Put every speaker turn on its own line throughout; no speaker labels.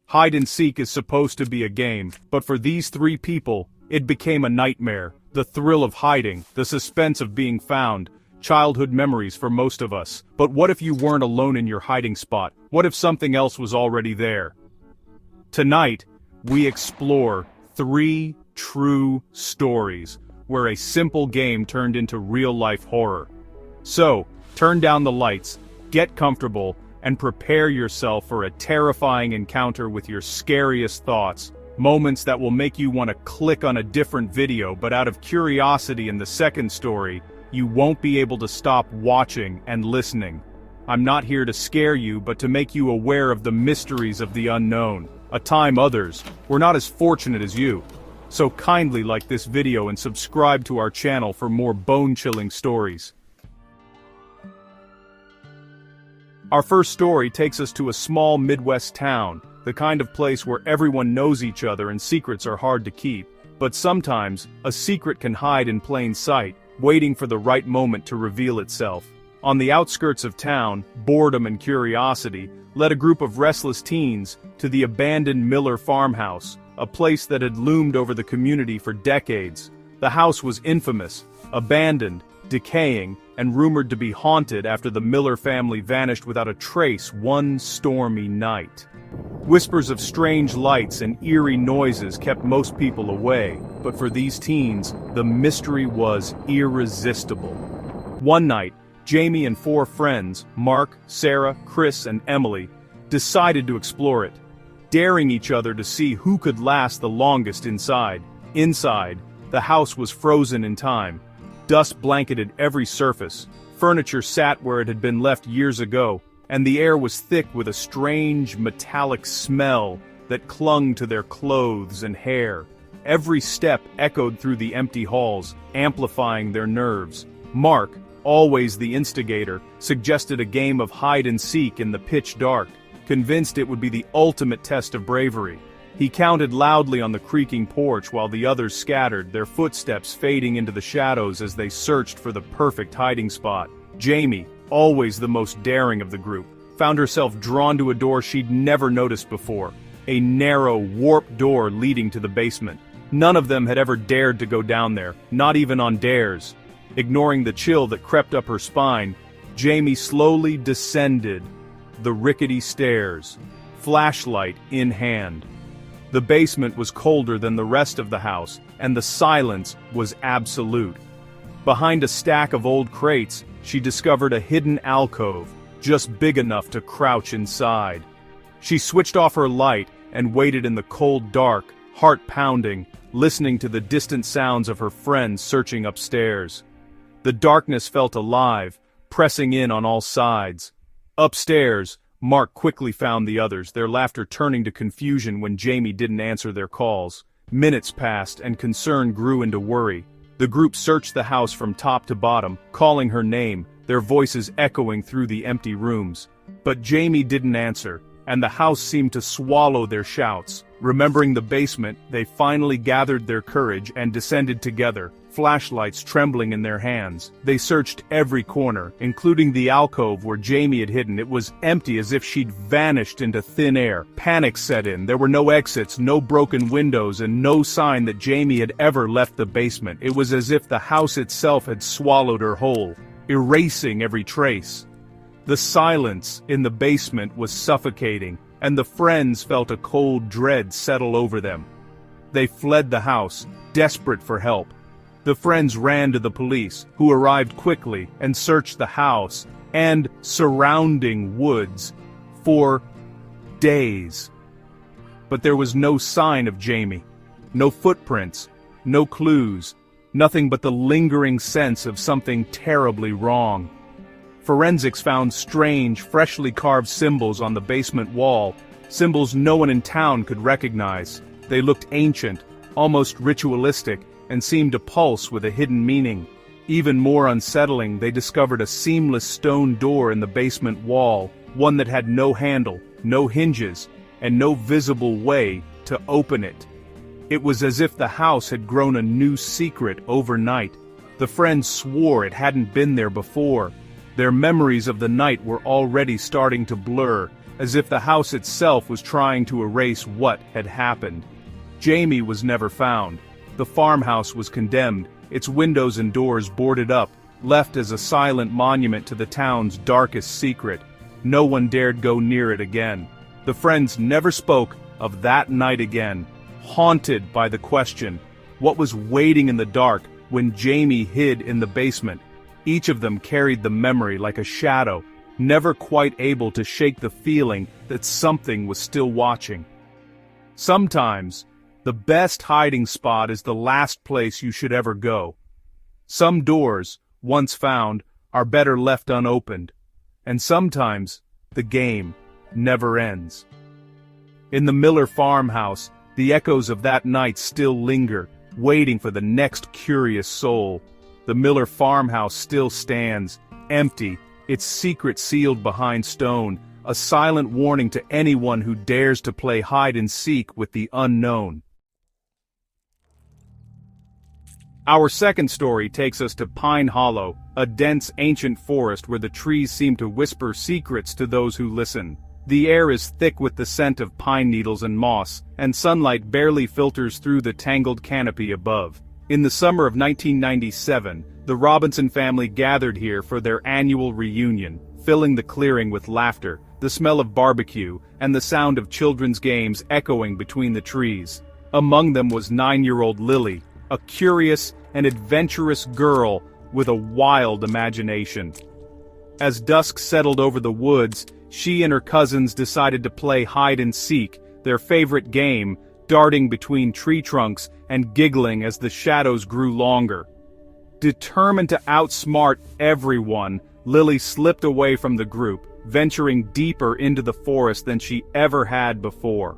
Hide and seek is supposed to be a game, but for these three people, it became a nightmare. The thrill of hiding, the suspense of being found, childhood memories for most of us. But what if you weren't alone in your hiding spot? What if something else was already there? Tonight, we explore 3 true stories where a simple game turned into real-life horror. So, turn down the lights, get comfortable, and prepare yourself for a terrifying encounter with your scariest thoughts, moments that will make you want to click on a different video, but out of curiosity in the second story, you won't be able to stop watching and listening. I'm not here to scare you, but to make you aware of the mysteries of the unknown, a time others were not as fortunate as you. So kindly like this video and subscribe to our channel for more bone-chilling stories. Our first story takes us to a small Midwest town, the kind of place where everyone knows each other and secrets are hard to keep. But sometimes, a secret can hide in plain sight, waiting for the right moment to reveal itself. On the outskirts of town, boredom and curiosity led a group of restless teens to the abandoned Miller farmhouse, a place that had loomed over the community for decades. The house was infamous, abandoned, decaying, and rumored to be haunted after the Miller family vanished without a trace one stormy night. Whispers of strange lights and eerie noises kept most people away, but for these teens, the mystery was irresistible. One night, Jamie and 4 friends, Mark, Sarah, Chris, and Emily, decided to explore it, daring each other to see who could last the longest inside. Inside, the house was frozen in time. Dust blanketed every surface, furniture sat where it had been left years ago, and the air was thick with a strange metallic smell that clung to their clothes and hair. Every step echoed through the empty halls, amplifying their nerves. Mark, always the instigator, suggested a game of hide and seek in the pitch dark, convinced it would be the ultimate test of bravery. He counted loudly on the creaking porch while the others scattered, their footsteps fading into the shadows as they searched for the perfect hiding spot. Jamie, always the most daring of the group, found herself drawn to a door she'd never noticed before, a narrow, warped door leading to the basement. None of them had ever dared to go down there, not even on dares. Ignoring the chill that crept up her spine, Jamie slowly descended the rickety stairs, flashlight in hand. The basement was colder than the rest of the house, and the silence was absolute. Behind a stack of old crates, she discovered a hidden alcove, just big enough to crouch inside. She switched off her light and waited in the cold dark, heart pounding, listening to the distant sounds of her friends searching upstairs. The darkness felt alive, pressing in on all sides. Upstairs, Mark quickly found the others, their laughter turning to confusion when Jamie didn't answer their calls. Minutes passed and concern grew into worry. The group searched the house from top to bottom, calling her name, their voices echoing through the empty rooms. But Jamie didn't answer, and the house seemed to swallow their shouts. Remembering the basement, they finally gathered their courage and descended together, flashlights trembling in their hands. They searched every corner, including the alcove where Jamie had hidden. It was empty, as if she'd vanished into thin air. Panic set in. There were no exits, no broken windows, and no sign that Jamie had ever left the basement. It was as if the house itself had swallowed her whole, erasing every trace. The silence in the basement was suffocating, and the friends felt a cold dread settle over them. They fled the house, desperate for help. The friends ran to the police, who arrived quickly and searched the house and surrounding woods for days. But there was no sign of Jamie, no footprints, no clues, nothing but the lingering sense of something terribly wrong. Forensics found strange, freshly carved symbols on the basement wall, symbols no one in town could recognize. They looked ancient, almost ritualistic, and seemed to pulse with a hidden meaning. Even more unsettling, they discovered a seamless stone door in the basement wall, one that had no handle, no hinges, and no visible way to open it. It was as if the house had grown a new secret overnight. The friends swore it hadn't been there before. Their memories of the night were already starting to blur, as if the house itself was trying to erase what had happened. Jamie was never found. The farmhouse was condemned, its windows and doors boarded up, left as a silent monument to the town's darkest secret. No one dared go near it again. The friends never spoke of that night again, haunted by the question, what was waiting in the dark when Jamie hid in the basement? Each of them carried the memory like a shadow, never quite able to shake the feeling that something was still watching. Sometimes, the best hiding spot is the last place you should ever go. Some doors, once found, are better left unopened. And sometimes, the game never ends. In the Miller farmhouse, the echoes of that night still linger, waiting for the next curious soul. The Miller farmhouse still stands, empty, its secret sealed behind stone, a silent warning to anyone who dares to play hide-and-seek with the unknown. Our second story takes us to Pine Hollow, a dense ancient forest where the trees seem to whisper secrets to those who listen. The air is thick with the scent of pine needles and moss, and sunlight barely filters through the tangled canopy above. In the summer of 1997, the Robinson family gathered here for their annual reunion, filling the clearing with laughter, the smell of barbecue, and the sound of children's games echoing between the trees. Among them was 9-year-old Lily, a curious and adventurous girl with a wild imagination. As dusk settled over the woods, she and her cousins decided to play hide-and-seek, their favorite game, darting between tree trunks and giggling as the shadows grew longer. Determined to outsmart everyone, Lily slipped away from the group, venturing deeper into the forest than she ever had before.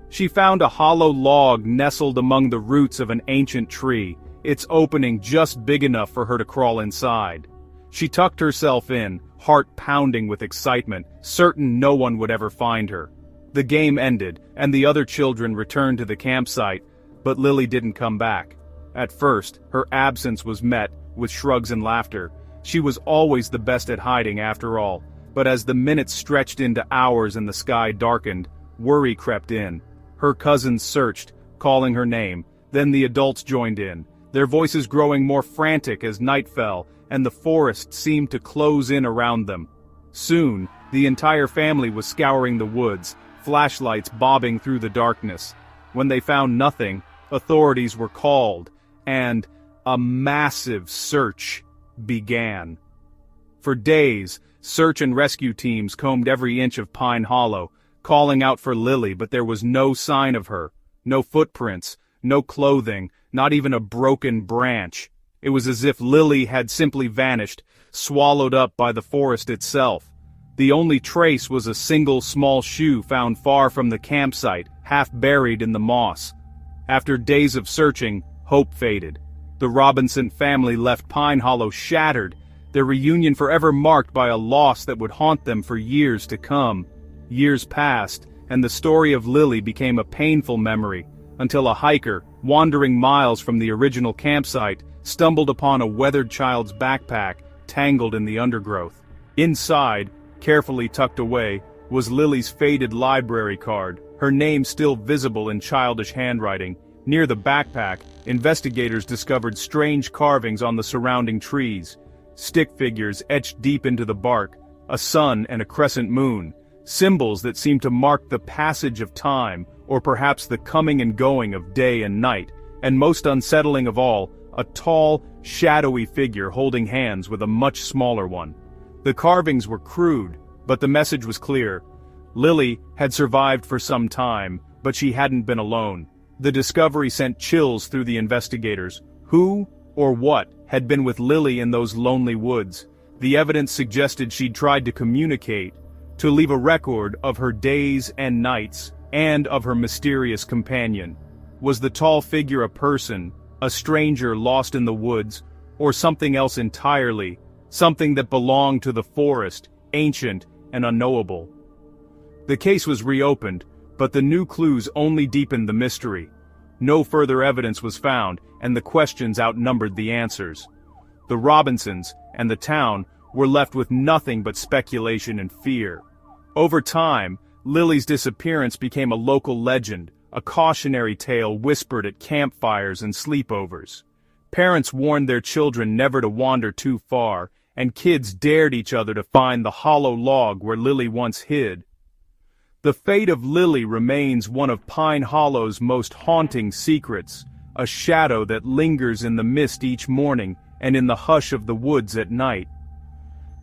She found a hollow log nestled among the roots of an ancient tree, its opening just big enough for her to crawl inside. She tucked herself in, heart pounding with excitement, certain no one would ever find her. The game ended, and the other children returned to the campsite, but Lily didn't come back. At first, her absence was met with shrugs and laughter. She was always the best at hiding after all, but as the minutes stretched into hours and the sky darkened, worry crept in. Her cousins searched, calling her name, then the adults joined in, their voices growing more frantic as night fell, and the forest seemed to close in around them. Soon, the entire family was scouring the woods, flashlights bobbing through the darkness. When they found nothing, authorities were called, and a massive search began. For days, search and rescue teams combed every inch of Pine Hollow, calling out for Lily, but there was no sign of her. No footprints, no clothing, not even a broken branch. It was as if Lily had simply vanished, swallowed up by the forest itself. The only trace was a single small shoe found far from the campsite, half buried in the moss. After days of searching, hope faded. The Robinson family left Pine Hollow shattered, their reunion forever marked by a loss that would haunt them for years to come. Years passed, and the story of Lily became a painful memory, until a hiker, wandering miles from the original campsite, stumbled upon a weathered child's backpack, tangled in the undergrowth. Inside, carefully tucked away, was Lily's faded library card, her name still visible in childish handwriting. Near the backpack, investigators discovered strange carvings on the surrounding trees, stick figures etched deep into the bark, a sun and a crescent moon, symbols that seemed to mark the passage of time, or perhaps the coming and going of day and night, and most unsettling of all, a tall, shadowy figure holding hands with a much smaller one. The carvings were crude, but the message was clear. Lily had survived for some time, but she hadn't been alone. The discovery sent chills through the investigators. Who, or what, had been with Lily in those lonely woods? The evidence suggested she'd tried to communicate, to leave a record of her days and nights, and of her mysterious companion. Was the tall figure a person, a stranger lost in the woods, or something else entirely, something that belonged to the forest, ancient and unknowable? The case was reopened, but the new clues only deepened the mystery. No further evidence was found, and the questions outnumbered the answers. The Robinsons and the town were left with nothing but speculation and fear. Over time, Lily's disappearance became a local legend, a cautionary tale whispered at campfires and sleepovers. Parents warned their children never to wander too far, and kids dared each other to find the hollow log where Lily once hid. The fate of Lily remains one of Pine Hollow's most haunting secrets, a shadow that lingers in the mist each morning and in the hush of the woods at night.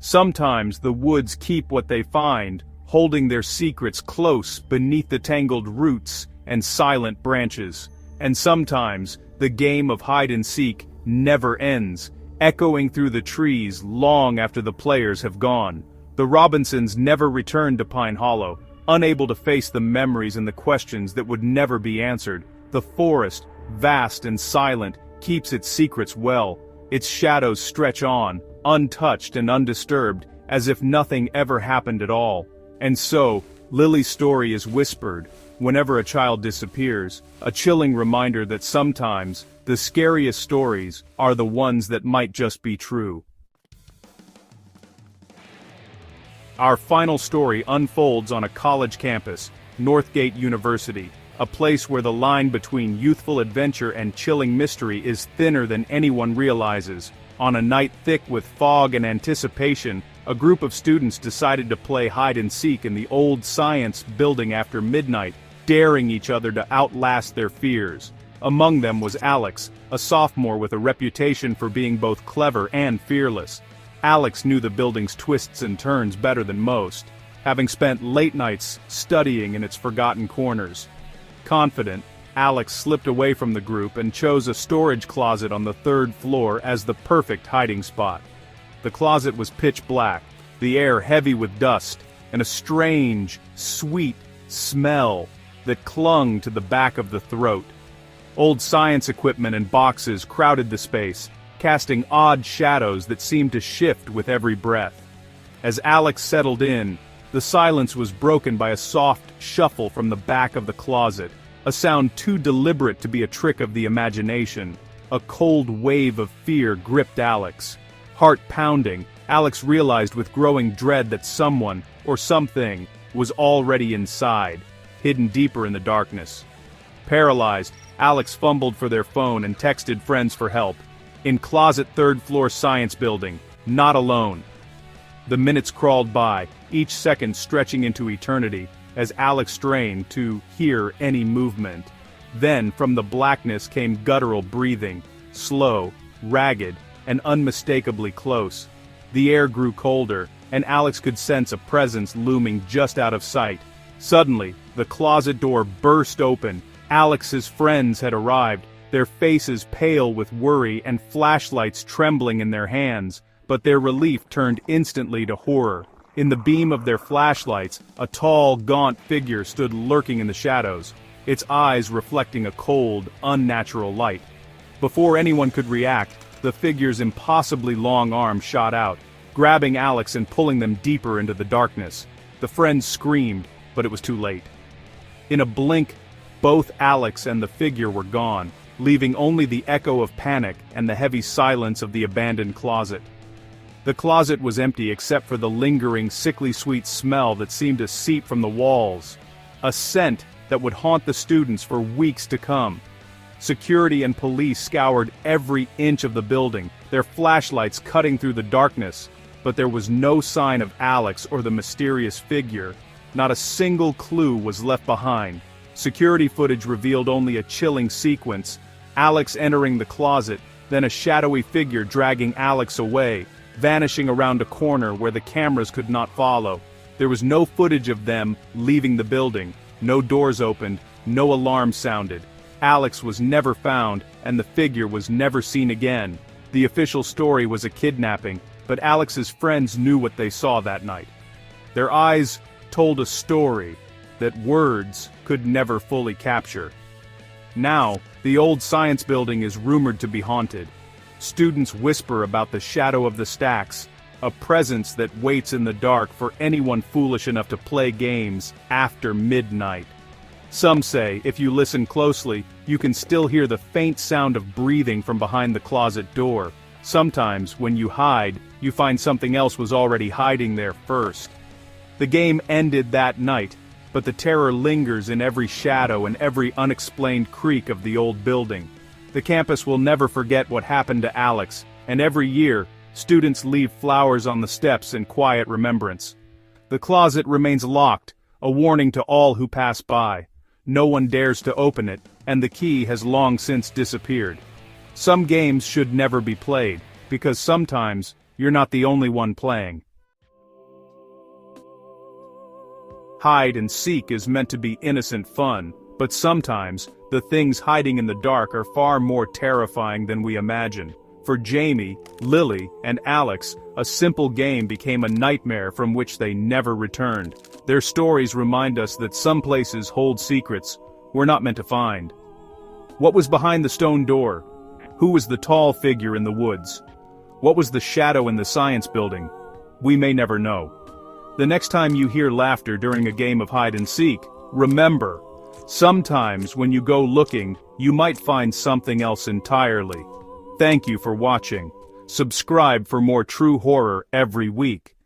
Sometimes the woods keep what they find, holding their secrets close beneath the tangled roots and silent branches, and sometimes the game of hide-and-seek never ends, echoing through the trees long after the players have gone. The Robinsons never returned to Pine Hollow, unable to face the memories and the questions that would never be answered. The forest, vast and silent, keeps its secrets well. Its shadows stretch on, untouched and undisturbed, as if nothing ever happened at all. And so, Lily's story is whispered whenever a child disappears, a chilling reminder that sometimes the scariest stories are the ones that might just be true. Our final story unfolds on a college campus, Northgate University, a place where the line between youthful adventure and chilling mystery is thinner than anyone realizes. On a night thick with fog and anticipation, a group of students decided to play hide-and-seek in the old science building after midnight, daring each other to outlast their fears. Among them was Alex, a sophomore with a reputation for being both clever and fearless. Alex knew the building's twists and turns better than most, having spent late nights studying in its forgotten corners. Confident, Alex slipped away from the group and chose a storage closet on the third floor as the perfect hiding spot. The closet was pitch black, the air heavy with dust, and a strange, sweet smell that clung to the back of the throat. Old science equipment and boxes crowded the space, casting odd shadows that seemed to shift with every breath. As Alex settled in, the silence was broken by a soft shuffle from the back of the closet, a sound too deliberate to be a trick of the imagination. A cold wave of fear gripped Alex. Heart pounding, Alex realized with growing dread that someone, or something, was already inside, hidden deeper in the darkness. Paralyzed, Alex fumbled for their phone and texted friends for help. In closet third-floor science building, not alone. The minutes crawled by, each second stretching into eternity, as Alex strained to hear any movement. Then, from the blackness came guttural breathing, slow, ragged, and unmistakably close. The air grew colder, and Alex could sense a presence looming just out of sight. Suddenly, the closet door burst open. Alex's friends had arrived, their faces pale with worry and flashlights trembling in their hands, but their relief turned instantly to horror. In the beam of their flashlights, a tall, gaunt figure stood lurking in the shadows, its eyes reflecting a cold, unnatural light. Before anyone could react, the figure's impossibly long arm shot out, grabbing Alex and pulling them deeper into the darkness. The friends screamed, but it was too late. In a blink, both Alex and the figure were gone, leaving only the echo of panic and the heavy silence of the abandoned closet. The closet was empty except for the lingering, sickly sweet smell that seemed to seep from the walls, a scent that would haunt the students for weeks to come. Security and police scoured every inch of the building, their flashlights cutting through the darkness, but there was no sign of Alex or the mysterious figure. Not a single clue was left behind. Security footage revealed only a chilling sequence: Alex entering the closet, then a shadowy figure dragging Alex away, vanishing around a corner where the cameras could not follow. There was no footage of them leaving the building, no doors opened, no alarm sounded. Alex was never found, and the figure was never seen again. The official story was a kidnapping, but Alex's friends knew what they saw that night. Their eyes told a story that words could never fully capture. Now, the old science building is rumored to be haunted. Students whisper about the shadow of the stacks, a presence that waits in the dark for anyone foolish enough to play games after midnight. Some say, if you listen closely, you can still hear the faint sound of breathing from behind the closet door, Sometimes, when you hide, you find something else was already hiding there first. The game ended that night, but the terror lingers in every shadow and every unexplained creak of the old building. The campus will never forget what happened to Alex, and every year, students leave flowers on the steps in quiet remembrance. The closet remains locked, a warning to all who pass by. No one dares to open it, and the key has long since disappeared. Some games should never be played, because sometimes, you're not the only one playing. Hide and seek is meant to be innocent fun, but sometimes, the things hiding in the dark are far more terrifying than we imagine. For Jamie, Lily, and Alex, a simple game became a nightmare from which they never returned. Their stories remind us that some places hold secrets we're not meant to find. What was behind the stone door? Who was the tall figure in the woods? What was the shadow in the science building? We may never know. The next time you hear laughter during a game of hide and seek, remember, sometimes when you go looking, you might find something else entirely. Thank you for watching. Subscribe for more true horror every week.